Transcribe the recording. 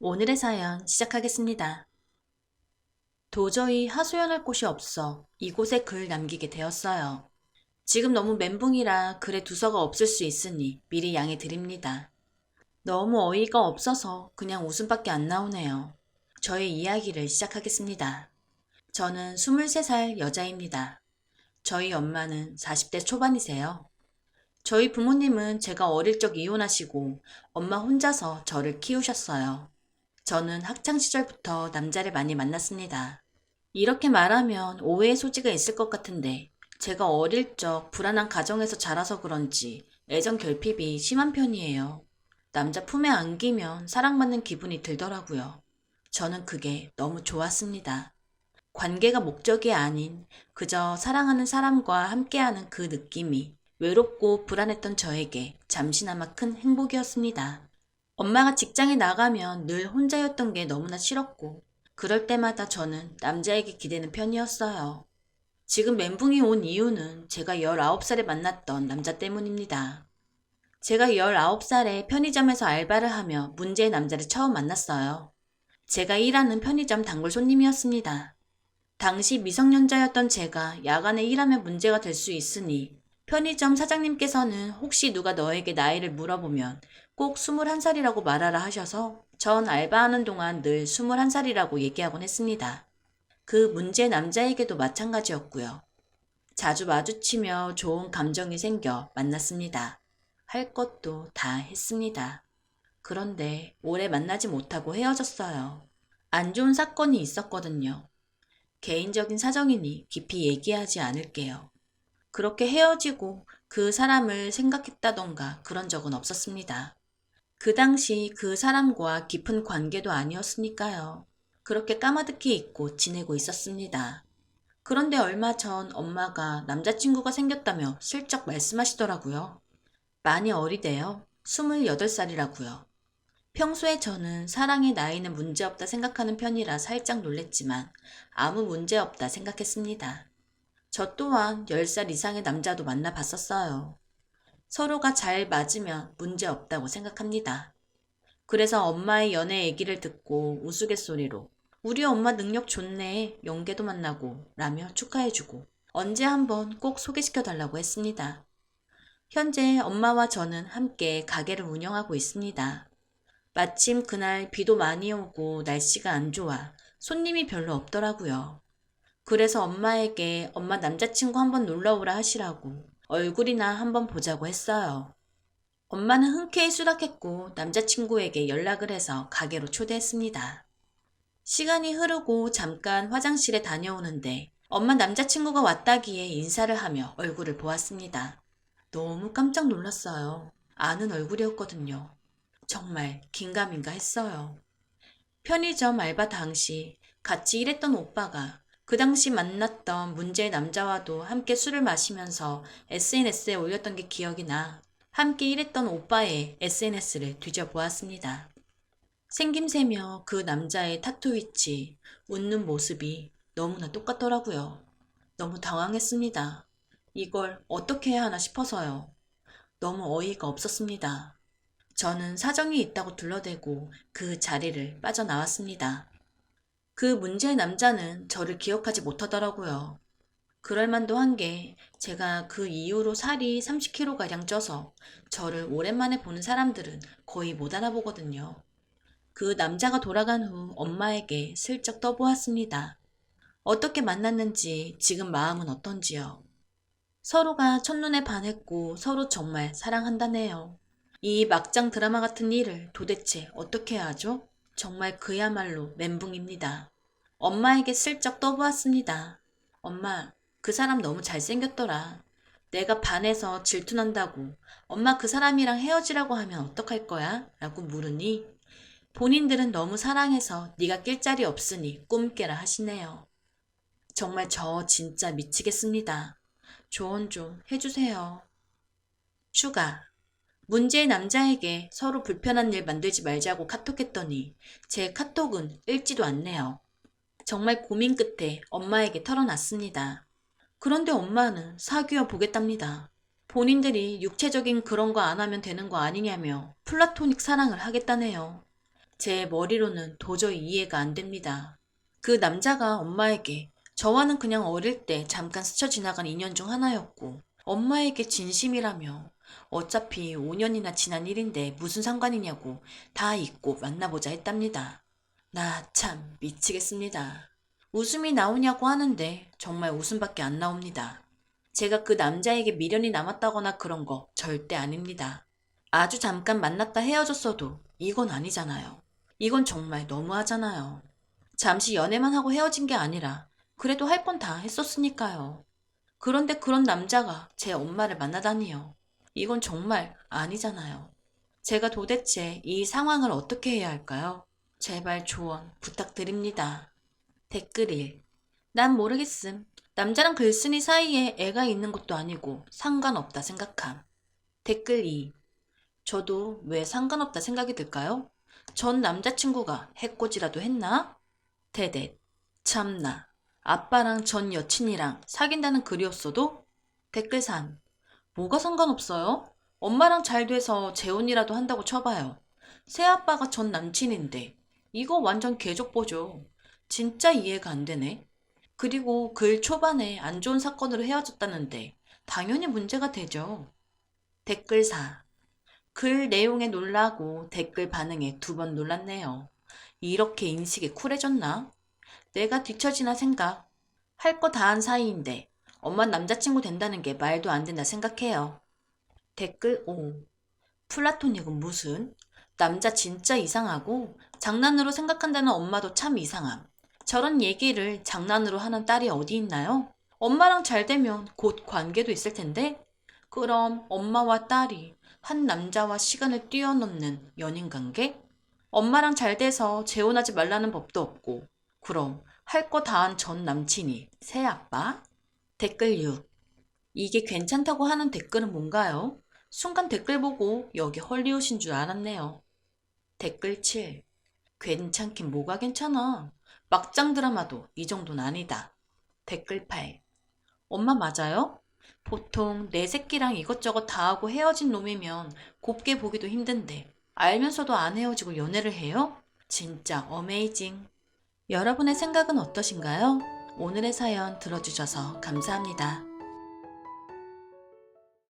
오늘의 사연 시작하겠습니다. 도저히 하소연할 곳이 없어 이곳에 글 남기게 되었어요. 지금 너무 멘붕이라 글에 두서가 없을 수 있으니 미리 양해 드립니다. 너무 어이가 없어서 그냥 웃음밖에 안 나오네요. 저의 이야기를 시작하겠습니다. 저는 23살 여자입니다. 저희 엄마는 40대 초반이세요. 저희 부모님은 제가 어릴 적 이혼하시고 엄마 혼자서 저를 키우셨어요. 저는 학창 시절부터 남자를 많이 만났습니다. 이렇게 말하면 오해의 소지가 있을 것 같은데 제가 어릴 적 불안한 가정에서 자라서 그런지 애정 결핍이 심한 편이에요. 남자 품에 안기면 사랑받는 기분이 들더라고요. 저는 그게 너무 좋았습니다. 관계가 목적이 아닌 그저 사랑하는 사람과 함께하는 그 느낌이 외롭고 불안했던 저에게 잠시나마 큰 행복이었습니다. 엄마가 직장에 나가면 늘 혼자였던 게 너무나 싫었고, 그럴 때마다 저는 남자에게 기대는 편이었어요. 지금 멘붕이 온 이유는 제가 19살에 만났던 남자 때문입니다. 제가 19살에 편의점에서 알바를 하며 문제의 남자를 처음 만났어요. 제가 일하는 편의점 단골 손님이었습니다. 당시 미성년자였던 제가 야간에 일하면 문제가 될 수 있으니 편의점 사장님께서는 혹시 누가 너에게 나이를 물어보면 꼭 21살이라고 말하라 하셔서 전 알바하는 동안 늘 21살이라고 얘기하곤 했습니다. 그 문제 남자에게도 마찬가지였고요. 자주 마주치며 좋은 감정이 생겨 만났습니다. 할 것도 다 했습니다. 그런데 오래 만나지 못하고 헤어졌어요. 안 좋은 사건이 있었거든요. 개인적인 사정이니 깊이 얘기하지 않을게요. 그렇게 헤어지고 그 사람을 생각했다던가 그런 적은 없었습니다. 그 당시 그 사람과 깊은 관계도 아니었으니까요. 그렇게 까마득히 잊고 지내고 있었습니다. 그런데 얼마 전 엄마가 남자친구가 생겼다며 슬쩍 말씀하시더라고요. 많이 어리대요. 28살이라고요. 평소에 저는 사랑의 나이는 문제없다 생각하는 편이라 살짝 놀랬지만 아무 문제없다 생각했습니다. 저 또한 10살 이상의 남자도 만나봤었어요. 서로가 잘 맞으면 문제없다고 생각합니다. 그래서 엄마의 연애 얘기를 듣고 우스갯소리로 우리 엄마 능력 좋네, 영계도 만나고 라며 축하해주고 언제 한번 꼭 소개시켜달라고 했습니다. 현재 엄마와 저는 함께 가게를 운영하고 있습니다. 마침 그날 비도 많이 오고 날씨가 안 좋아 손님이 별로 없더라고요. 그래서 엄마에게 엄마 남자친구 한번 놀러 오라 하시라고 얼굴이나 한번 보자고 했어요. 엄마는 흔쾌히 수락했고 남자친구에게 연락을 해서 가게로 초대했습니다. 시간이 흐르고 잠깐 화장실에 다녀오는데 엄마 남자친구가 왔다기에 인사를 하며 얼굴을 보았습니다. 너무 깜짝 놀랐어요. 아는 얼굴이었거든요. 정말 긴가민가 했어요. 편의점 알바 당시 같이 일했던 오빠가 그 당시 만났던 문제의 남자와도 함께 술을 마시면서 SNS에 올렸던 게 기억이 나 함께 일했던 오빠의 SNS를 뒤져보았습니다. 생김새며 그 남자의 타투 위치, 웃는 모습이 너무나 똑같더라고요. 너무 당황했습니다. 이걸 어떻게 해야 하나 싶어서요. 너무 어이가 없었습니다. 저는 사정이 있다고 둘러대고 그 자리를 빠져나왔습니다. 그 문제의 남자는 저를 기억하지 못하더라고요. 그럴 만도 한 게 제가 그 이후로 살이 30kg가량 쪄서 저를 오랜만에 보는 사람들은 거의 못 알아보거든요. 그 남자가 돌아간 후 엄마에게 슬쩍 떠보았습니다. 어떻게 만났는지 지금 마음은 어떤지요. 서로가 첫눈에 반했고 서로 정말 사랑한다네요. 이 막장 드라마 같은 일을 도대체 어떻게 해야 하죠? 정말 그야말로 멘붕입니다. 엄마에게 슬쩍 떠보았습니다. 엄마, 그 사람 너무 잘생겼더라. 내가 반해서 질투난다고 엄마 그 사람이랑 헤어지라고 하면 어떡할 거야? 라고 물으니 본인들은 너무 사랑해서 네가 낄 자리 없으니 꿈 깨라 하시네요. 정말 저 진짜 미치겠습니다. 조언 좀 해주세요. 추가. 문제의 남자에게 서로 불편한 일 만들지 말자고 카톡했더니 제 카톡은 읽지도 않네요. 정말 고민 끝에 엄마에게 털어놨습니다. 그런데 엄마는 사귀어 보겠답니다. 본인들이 육체적인 그런 거 안 하면 되는 거 아니냐며 플라토닉 사랑을 하겠다네요. 제 머리로는 도저히 이해가 안 됩니다. 그 남자가 엄마에게 저와는 그냥 어릴 때 잠깐 스쳐 지나간 인연 중 하나였고 엄마에게 진심이라며 어차피 5년이나 지난 일인데 무슨 상관이냐고 다 잊고 만나보자 했답니다. 나 참 미치겠습니다. 웃음이 나오냐고 하는데 정말 웃음밖에 안 나옵니다. 제가 그 남자에게 미련이 남았다거나 그런 거 절대 아닙니다. 아주 잠깐 만났다 헤어졌어도 이건 아니잖아요. 이건 정말 너무하잖아요. 잠시 연애만 하고 헤어진 게 아니라 그래도 할 건 다 했었으니까요. 그런데 그런 남자가 제 엄마를 만나다니요. 이건 정말 아니잖아요. 제가 도대체 이 상황을 어떻게 해야 할까요? 제발 조언 부탁드립니다. 댓글 1. 난 모르겠음. 남자랑 글쓴이 사이에 애가 있는 것도 아니고 상관없다 생각함. 댓글 2. 저도 왜 상관없다 생각이 들까요? 전 남자친구가 해코지라도 했나? 대댓. 참나. 아빠랑 전 여친이랑 사귄다는 글이었어도? 댓글 3. 뭐가 상관없어요? 엄마랑 잘 돼서 재혼이라도 한다고 쳐봐요. 새아빠가 전 남친인데 이거 완전 개족보죠. 진짜 이해가 안 되네. 그리고 글 초반에 안 좋은 사건으로 헤어졌다는데 당연히 문제가 되죠. 댓글 4. 글 내용에 놀라고 댓글 반응에 2번 놀랐네요. 이렇게 인식이 쿨해졌나? 내가 뒤처지나 생각. 할 거 다 한 사이인데 엄마 남자친구 된다는 게 말도 안 된다 생각해요. 댓글 5. 플라토닉은 무슨? 남자 진짜 이상하고 장난으로 생각한다는 엄마도 참 이상함. 저런 얘기를 장난으로 하는 딸이 어디 있나요? 엄마랑 잘 되면 곧 관계도 있을 텐데? 그럼 엄마와 딸이 한 남자와 시간을 뛰어넘는 연인 관계? 엄마랑 잘 돼서 재혼하지 말라는 법도 없고, 그럼 할 거 다 한 전 남친이 새 아빠? 댓글 6. 이게 괜찮다고 하는 댓글은 뭔가요? 순간 댓글 보고 여기 헐리우드인 줄 알았네요. 댓글 7. 괜찮긴 뭐가 괜찮아. 막장 드라마도 이 정도는 아니다. 댓글 8. 엄마 맞아요? 보통 내 새끼랑 이것저것 다 하고 헤어진 놈이면 곱게 보기도 힘든데 알면서도 안 헤어지고 연애를 해요? 진짜 어메이징. 여러분의 생각은 어떠신가요? 오늘의 사연 들어주셔서 감사합니다.